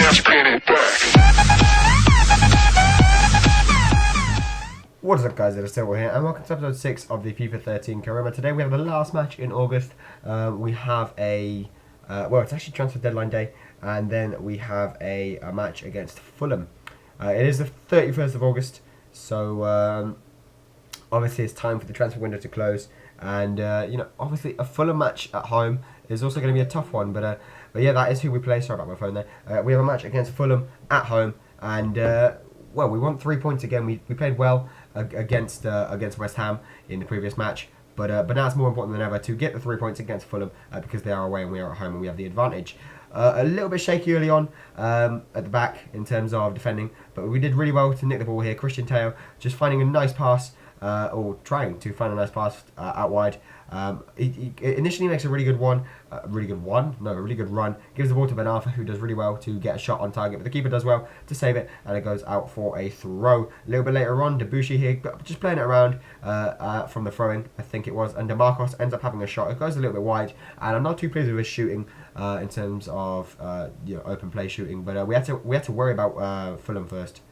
What is up, guys? It is Silver here, and welcome to episode 6 of the FIFA 13 career. Today we have the last match in August. We have a, well, it's actually transfer deadline day, and then we have a match against Fulham. It is the 31st of August, so obviously it's time for the transfer window to close. And, you know, obviously a Fulham match at home is also going to be a tough one, but yeah, that is who we play. Sorry about my phone there. We have a match against Fulham at home, and well, we want 3 points again. We played well against West Ham in the previous match, but now it's more important than ever to get the 3 points against Fulham because they are away and we are at home and we have the advantage. A little bit shaky early on at the back in terms of defending, but we did really well to nick the ball here. Christian Teo just finding a nice pass, or trying to find a nice pass out wide. He initially makes a really good run, gives the ball to Ben Arthur, who does really well to get a shot on target, but the keeper does well to save it, and it goes out for a throw. A little bit later on, Debussy here, just playing it around from the throw-in, I think it was, and DeMarcos ends up having a shot. It goes a little bit wide, and I'm not too pleased with his shooting in terms of you know, open play shooting, but we had to worry about Fulham first.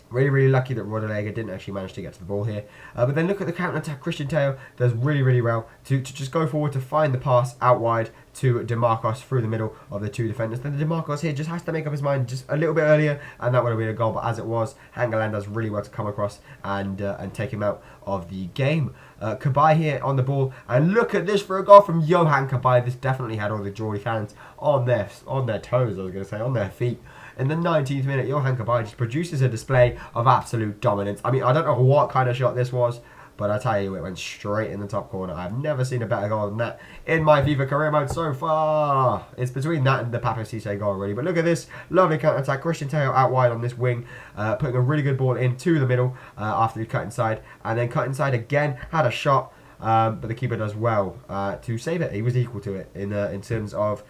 Really lucky that Oreille didn't actually manage to get to the ball here. But then look at the counter-attack. Christian Teo does really well to just go forward to find the pass out wide to DeMarcos through the middle of the two defenders. Then DeMarcos here just has to make up his mind just a little bit earlier, and that would have been a goal. But as it was, Hangeland does really well to come across and take him out of the game. Cabaye here on the ball, and look at this for a goal from Johan Cabaye. This definitely had all the Geordie fans on their toes, I was going to say, on their feet. In the 19th minute, Johan Cabaye just produces a display of absolute dominance. I mean, I don't know what kind of shot this was, but I tell you, it went straight in the top corner. I've never seen a better goal than that in my FIFA career mode so far. It's between that and the Pape Cisse goal, really. But look at this lovely counter-attack. Christian Teo out wide on this wing, putting a really good ball into the middle after he cut inside. And then cut inside again, had a shot, but the keeper does well to save it. He was equal to it in terms of...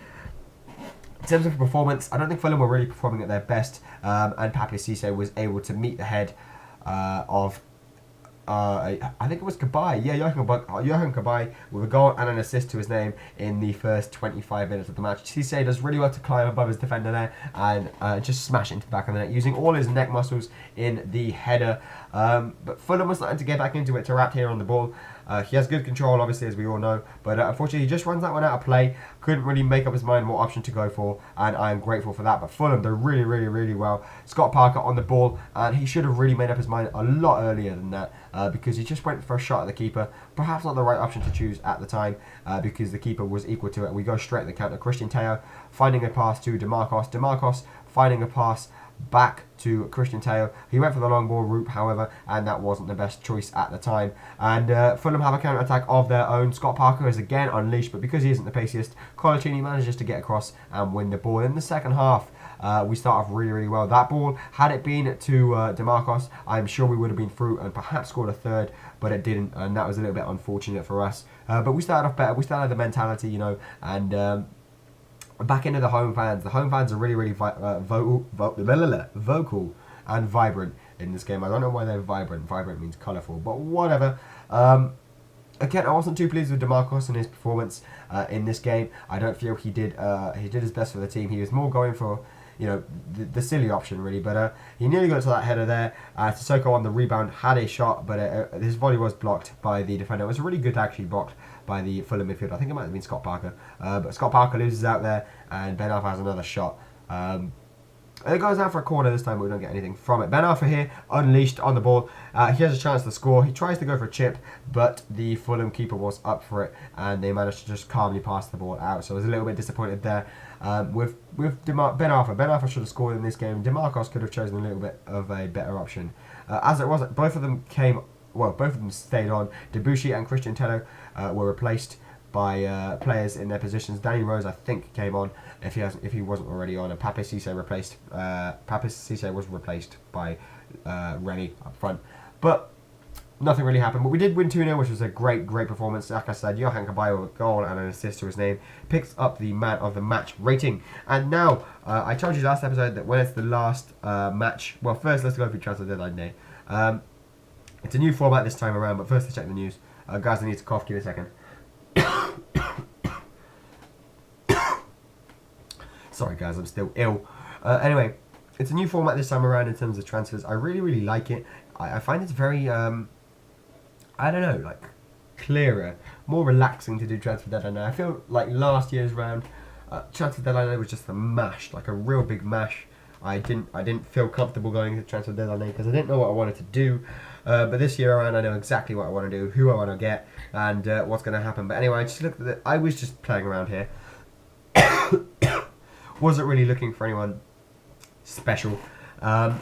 In terms of performance, I don't think Fulham were really performing at their best, and Pape Cisse was able to meet the head of, I think it was Cabaye, yeah, Johan Cabaye, with a goal and an assist to his name in the first 25 minutes of the match. Cisse does really well to climb above his defender there and just smash it into the back of the net, using all his neck muscles in the header. But Fulham was starting to get back into it. Tarat here on the ball. He has good control, obviously, as we all know, but unfortunately he just runs that one out of play. Couldn't really make up his mind what option to go for, and I am grateful for that. But Fulham, they're really well. Scott Parker on the ball, and he should have really made up his mind a lot earlier than that, because he just went for a shot at the keeper. Perhaps not the right option to choose at the time, because the keeper was equal to it. We go straight at the counter. Christian Teo finding a pass to DeMarcos. DeMarcos finding a pass back to Christian Teo. He went for the long ball route, however, and that wasn't the best choice at the time. And Fulham have a counter-attack of their own. Scott Parker is again unleashed, but because he isn't the paciest, Colaccini manages to get across and win the ball. In the second half, we start off really well. That ball, had it been to DeMarcos, I'm sure we would have been through and perhaps scored a third, but it didn't, and that was a little bit unfortunate for us. But we started off better. We started the mentality, you know, and back into the home fans. The home fans are really vocal and vibrant in this game. I don't know why they're vibrant. Vibrant means colourful, but whatever. Again, I wasn't too pleased with DeMarcos and his performance in this game. I don't feel he did his best for the team. He was more going for, you know, the silly option, really. But he nearly got to that header there. Sissoko on the rebound had a shot, but his volley was blocked by the defender. It was really good, actually, blocked by the Fulham midfield. I think it might have been Scott Parker. But Scott Parker loses out there, and Ben Arthur has another shot. And it goes out for a corner this time, but we don't get anything from it. Ben Arthur here, unleashed on the ball. He has a chance to score. He tries to go for a chip, but the Fulham keeper was up for it, and they managed to just calmly pass the ball out. So I was a little bit disappointed there with Ben Arthur. Ben Arthur should have scored in this game. DeMarcos could have chosen a little bit of a better option. As it was, both of them stayed on. Debussy and Christian Teo were replaced by players in their positions. Danny Rose, I think, came on if he wasn't already on, and Pape Cisse was replaced by Rennie up front. But nothing really happened. But we did win 2-0, which was a great performance. Like I said, Johan Cabaye with a goal and an assist to his name picks up the man of the match rating. And now, I told you last episode that when it's the last match. Well, first let's go through transfer deadline day. It's a new format this time around, but first let's check the news. Guys, I need to cough. Give me a second. Sorry guys, I'm still ill. Anyway, it's a new format this time around in terms of transfers. I really, really like it. I find it's very, I don't know, like clearer, more relaxing to do transfer deadline now. I feel like last year's round, transfer deadline was just a mash, like a real big mash. I didn't feel comfortable going to transfer deadline because I didn't know what I wanted to do. But this year around, I know exactly what I want to do, who I want to get, and what's going to happen. But anyway, I just looked at it. I was just playing around here. Wasn't really looking for anyone special. Yeah,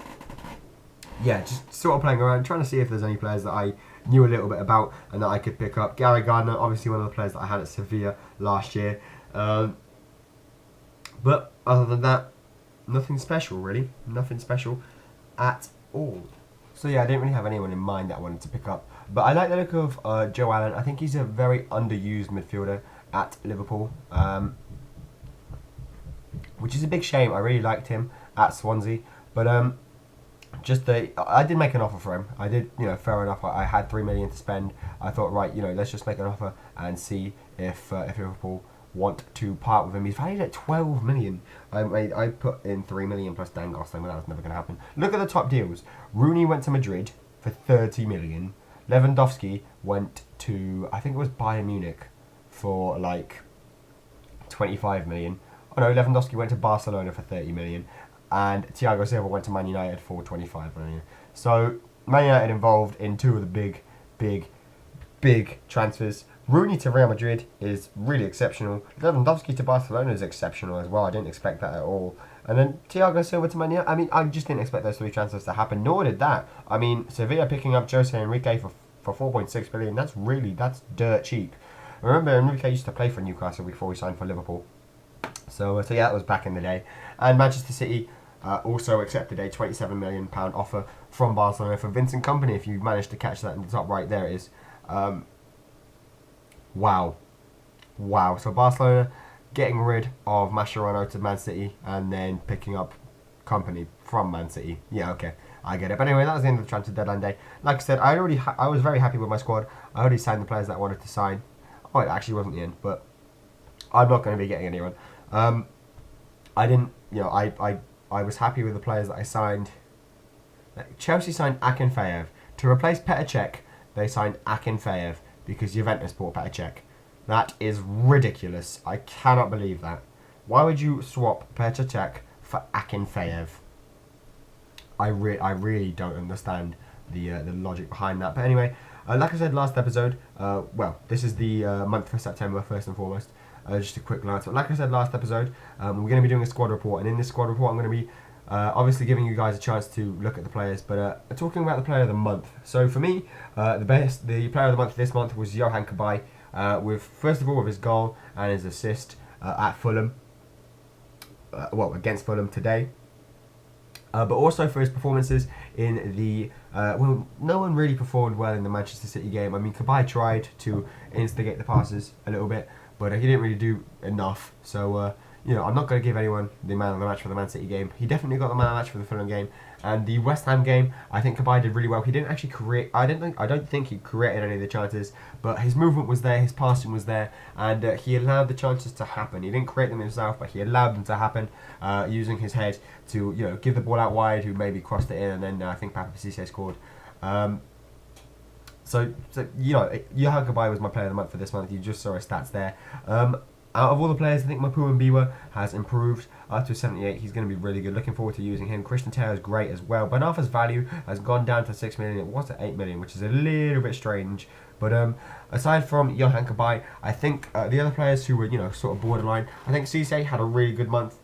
just sort of playing around, trying to see if there's any players that I knew a little bit about and that I could pick up. Gary Gardner, obviously one of the players that I had at Sevilla last year. But other than that, nothing special really. Nothing special at all. So yeah, I didn't really have anyone in mind that I wanted to pick up. But I like the look of Joe Allen. I think he's a very underused midfielder at Liverpool. Which is a big shame. I really liked him at Swansea. But I did make an offer for him. I did, fair enough. I had 3 million to spend. I thought, right, let's just make an offer and see if Liverpool want to part with him. He's valued at 12 million. I put in 3 million plus Dan Gosling, but that was never going to happen. Look at the top deals. Rooney went to Madrid for 30 million. Lewandowski went to, I think it was Bayern Munich for like 25 million. Oh no, Lewandowski went to Barcelona for 30 million. And Thiago Silva went to Man United for 25 million. So Man United involved in two of the big transfers. Rooney to Real Madrid is really exceptional. Lewandowski to Barcelona is exceptional as well. I didn't expect that at all. And then Thiago Silva to Man United. I mean, I just didn't expect those three transfers to happen. Nor did that. I mean, Sevilla picking up Jose Enrique for 4.6 million. That's dirt cheap. Remember, Enrique used to play for Newcastle before he signed for Liverpool. So yeah, that was back in the day. And Manchester City also accepted a £27 million offer from Barcelona for Vincent Kompany. If you managed to catch that in the top right, there it is. Wow. So Barcelona getting rid of Mascherano to Man City and then picking up Kompany from Man City. Yeah, okay, I get it. But anyway, that was the end of the transfer deadline day. Like I said, I was very happy with my squad. I already signed the players that I wanted to sign. Oh, it actually wasn't the end, but I'm not going to be getting anyone. I didn't, I was happy with the players that I signed. Chelsea signed Akinfeev. To replace Perche, they signed Akinfeev because Juventus bought Perche. That is ridiculous. I cannot believe that. Why would you swap Perche for Akinfeev? I really don't understand the logic behind that. But anyway, like I said last episode, well, this is the month for September first and foremost. Just a quick glance. But like I said last episode, we're going to be doing a squad report, and in this squad report, I'm going to be obviously giving you guys a chance to look at the players, but talking about the player of the month. So for me, the player of the month this month was Yohan Cabaye, with first of all with his goal and his assist at Fulham, against Fulham today. But also for his performances in the no one really performed well in the Manchester City game. I mean, Cabaye tried to instigate the passes a little bit, but he didn't really do enough. So, I'm not going to give anyone the man of the match for the Man City game. He definitely got the man of the match for the Fulham game. And the West Ham game, I think Cabaye did really well. He didn't actually create... I don't think he created any of the chances, but his movement was there, his passing was there, and he allowed the chances to happen. He didn't create them himself, but he allowed them to happen, using his head to, give the ball out wide, who maybe crossed it in, and then I think Pape Cisse scored. So Yohan Cabaye was my player of the month for this month. You just saw his stats there. Out of all the players, I think Mapu Mbiwa has improved up to 78. He's going to be really good. Looking forward to using him. Christian Taylor is great as well. Ben Arthur's value has gone down to 6 million. It was at 8 million, which is a little bit strange. But aside from Yohan Cabaye, I think the other players who were sort of borderline. I think Cisse had a really good month.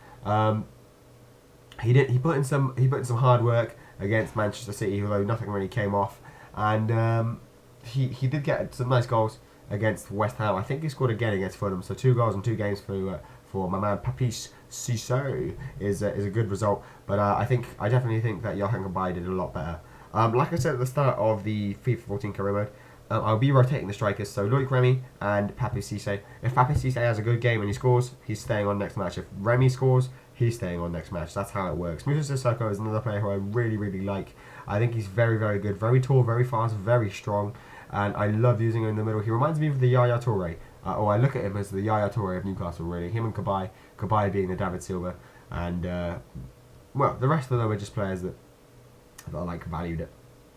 He put in some hard work against Manchester City, although nothing really came off. And he did get some nice goals against West Ham. I think he scored again against Fulham. So 2 goals in 2 games for my man Pape Cisse is a good result. But I definitely think that Yohan Cabaye did a lot better. Like I said at the start of the FIFA 14 career mode, I'll be rotating the strikers. So Loic Remy and Pape Cisse. If Pape Cisse has a good game and he scores, he's staying on next match. If Remy scores, he's staying on next match. That's how it works. Moussa Sissoko is another player who I really, really like. I think he's very, very good. Very tall, very fast, very strong. And I love using him in the middle. He reminds me of the Yaya Toure or I look at him as the Yaya Toure of Newcastle, really. Him and Cabaye being the David Silva, and well, the rest of them are just players that I like valued at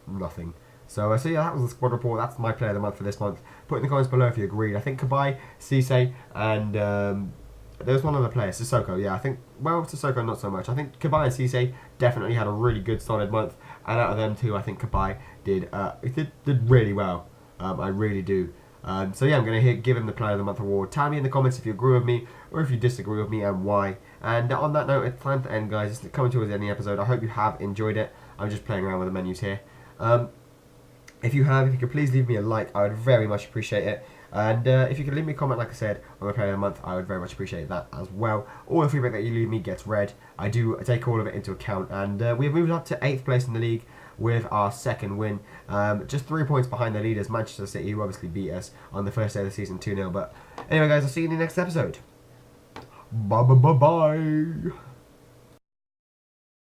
nothing. So, so yeah, that was the squad report. That's my player of the month for this month. Put in the comments below if you agreed. I think Cabaye, Cisse, and there was one other player, Sissoko. Yeah, I think, well, Sissoko not so much. I think Cabaye and Cisse definitely had a really good, solid month. And out of them two, I think Cabaye did really well. I really do. So yeah, I'm going to give him the Player of the Month award. Tell me in the comments if you agree with me or if you disagree with me and why. And on that note, it's time to end, guys. It's coming towards the end of the episode. I hope you have enjoyed it. I'm just playing around with the menus here. If you could please leave me a like, I would very much appreciate it. And if you could leave me a comment, like I said, on the Player of the Month, I would very much appreciate that as well. All the feedback that you leave me gets read. I do take all of it into account. And we've moved up to 8th place in the league with our second win. Just 3 points behind the leaders, Manchester City, who obviously beat us on the first day of the season 2-0. But anyway, guys, I'll see you in the next episode. Bye.